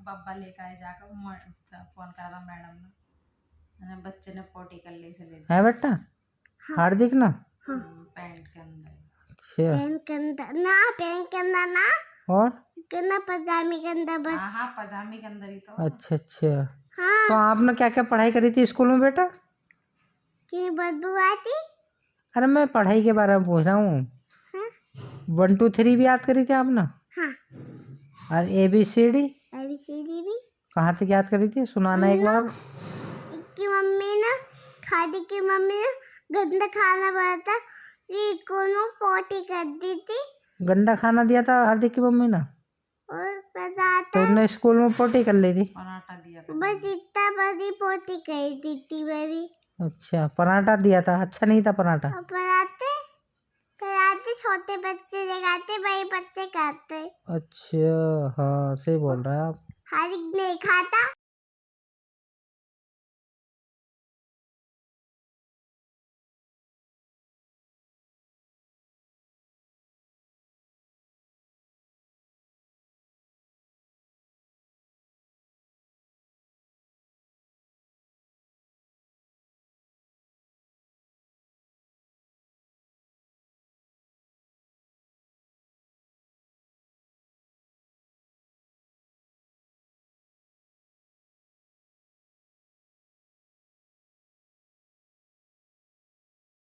बब्बा लेकर आए जाकर फोन करा मैडम ने बच्चे ने पोटी कर ली से है बेटा। हाँ। हार्दिक ना हाँ। पैंट के अंदर अच्छा पैंट के अंदर ना पैंट के अंदर ना और ना पजामे के अंदर बस हाँ पजामे के अंदर ही तो अच्छा अच्छा हाँ। तो आपने क्या क्या पढ़ाई करी थी स्कूल में बेटा कि बदबू आती अरे मैं पढ़ाई के बारे में पूछ रहा हूँ हाँ? 1 2 3 भी याद करी थी आपने हाँ। और ABCD भी कहाँ तक याद करी थी सुनाना एक बार की मम्मी ना खादी की मम्मी ने गंदा खाना बनाया था कोनो पोटी कर दी थी गंदा खाना दिया था हार्दिक की मम्मी ने और पता तो उन्हें स्कूल में पोटी कर ली थी पराठा दिया था बस इतना बड़ी पोटी कर दी थी मेरी अच्छा पराठा दिया था अच्छा नहीं था पराठा पराठे पराठे छोटे बच्चे लगाते बड़े बच्चे खाते अच्छा हाँ सही बोल रहे हैं आप हार्दिक नहीं खाता